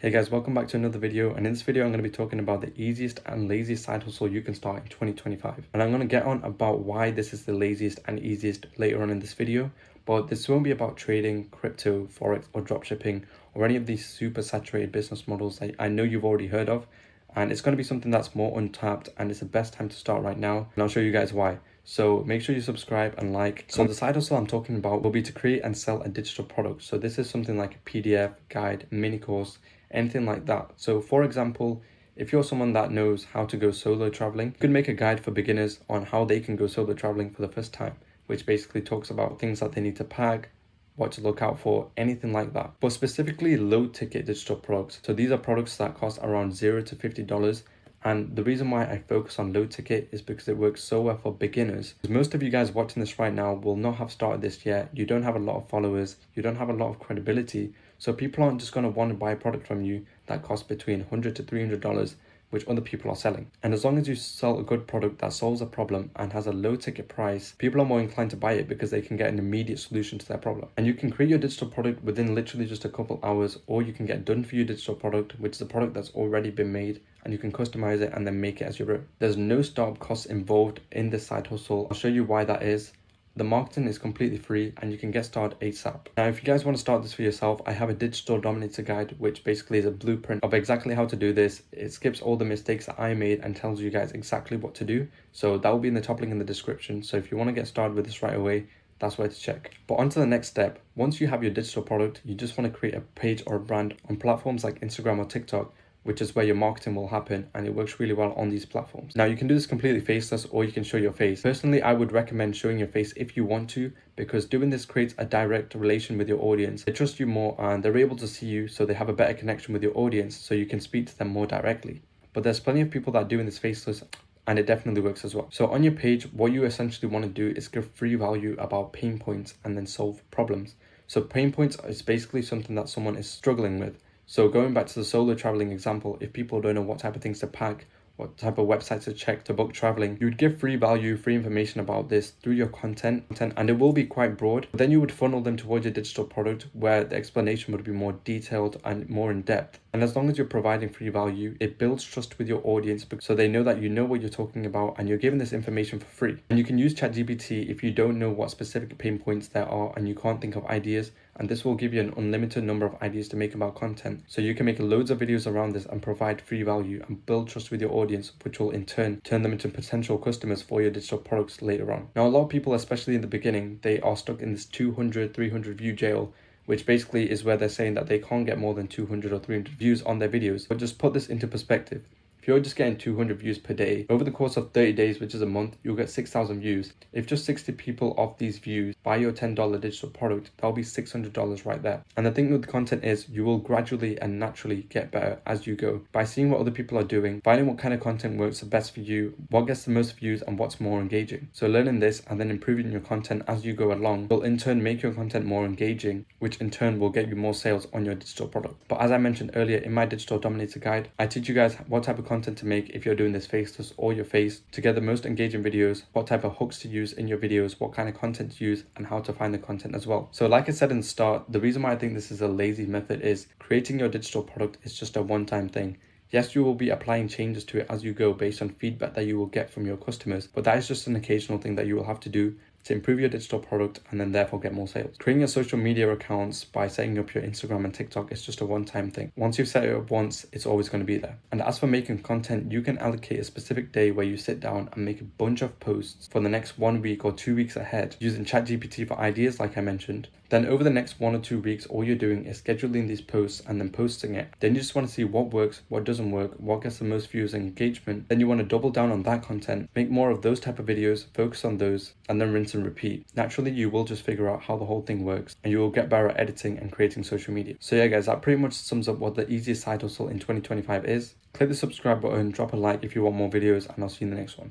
Hey guys, welcome back to another video, and in this video I'm going to be talking about the easiest and laziest side hustle you can start in 2025. And I'm going to get on about why this is the laziest and easiest later on in this video, but this won't be about trading, crypto, forex or dropshipping or any of these super saturated business models that I know you've already heard of. And it's going to be something that's more untapped, and it's the best time to start right now, and I'll show you guys why. So make sure you subscribe and like. So the side hustle I'm talking about will be to create and sell a digital product. So this is something like a PDF, guide, mini course, anything like that. So for example, if you're someone that knows how to go solo traveling, you could make a guide for beginners on how they can go solo traveling for the first time, which basically talks about things that they need to pack, what to look out for, anything like that. But specifically low ticket digital products. So these are products that cost around $0 to $50. And the reason why I focus on low ticket is because it works so well for beginners. Most of you guys watching this right now will not have started this yet. You don't have a lot of followers. You don't have a lot of credibility. So people aren't just going to want to buy a product from you that costs between $100 to $300, which other people are selling. And as long as you sell a good product that solves a problem and has a low ticket price, people are more inclined to buy it because they can get an immediate solution to their problem. And you can create your digital product within literally just a couple hours, or you can get done for your digital product, which is a product that's already been made, and you can customize it and then make it as your own. There's no startup costs involved in this side hustle. I'll show you why that is. The marketing is completely free and you can get started ASAP. Now, if you guys want to start this for yourself, I have a digital dominator guide, which basically is a blueprint of exactly how to do this. It skips all the mistakes that I made and tells you guys exactly what to do. So that will be in the top link in the description. So if you want to get started with this right away, that's where to check. But on to the next step. Once you have your digital product, you just want to create a page or a brand on platforms like Instagram or TikTok, which is where your marketing will happen, and it works really well on these platforms. Now, you can do this completely faceless, or you can show your face. Personally, I would recommend showing your face if you want to, because doing this creates a direct relation with your audience. They trust you more and they're able to see you, so they have a better connection with your audience, so you can speak to them more directly. But there's plenty of people that are doing this faceless, and it definitely works as well. So on your page, what you essentially want to do is give free value about pain points and then solve problems. So pain points is basically something that someone is struggling with. So going back to the solo traveling example, if people don't know what type of things to pack, what type of websites to check to book traveling, you would give free value, free information about this through your content, and it will be quite broad. But then you would funnel them towards your digital product where the explanation would be more detailed and more in depth. And as long as you're providing free value, it builds trust with your audience, so they know that you know what you're talking about and you're giving this information for free. And you can use ChatGPT if you don't know what specific pain points there are and you can't think of ideas. And this will give you an unlimited number of ideas to make about content. So you can make loads of videos around this and provide free value and build trust with your audience, which will in turn turn them into potential customers for your digital products later on. Now, a lot of people, especially in the beginning, they are stuck in this 200, 300 view jail, which basically is where they're saying that they can't get more than 200 or 300 views on their videos. But just put this into perspective. If you're just getting 200 views per day, over the course of 30 days, which is a month, you'll get 6,000 views. If just 60 people off these views buy your $10 digital product, that'll be $600 right there. And the thing with content is you will gradually and naturally get better as you go by seeing what other people are doing, finding what kind of content works the best for you, what gets the most views and what's more engaging. So learning this and then improving your content as you go along will in turn make your content more engaging, which in turn will get you more sales on your digital product. But as I mentioned earlier in my digital dominator guide, I teach you guys what type of content to make if you're doing this faceless or your face, to get the most engaging videos, what type of hooks to use in your videos, what kind of content to use, and how to find the content as well. So like I said in the start, the reason why I think this is a lazy method is creating your digital product is just a one-time thing. Yes, you will be applying changes to it as you go based on feedback that you will get from your customers, but that is just an occasional thing that you will have to do to improve your digital product and then therefore get more sales. Creating your social media accounts by setting up your Instagram and TikTok is just a one-time thing. Once you've set it up once, it's always going to be there. And as for making content, you can allocate a specific day where you sit down and make a bunch of posts for the next 1 week or 2 weeks ahead using ChatGPT for ideas like I mentioned. Then over the next 1 or 2 weeks, all you're doing is scheduling these posts and then posting it. Then you just want to see what works, what doesn't work, what gets the most views and engagement. Then you want to double down on that content, make more of those type of videos, focus on those, and then rinse and repeat. Naturally, you will just figure out how the whole thing works and you will get better at editing and creating social media. So yeah guys, that pretty much sums up what the easiest side hustle in 2025 is. Click the subscribe button, drop a like if you want more videos, and I'll see you in the next one.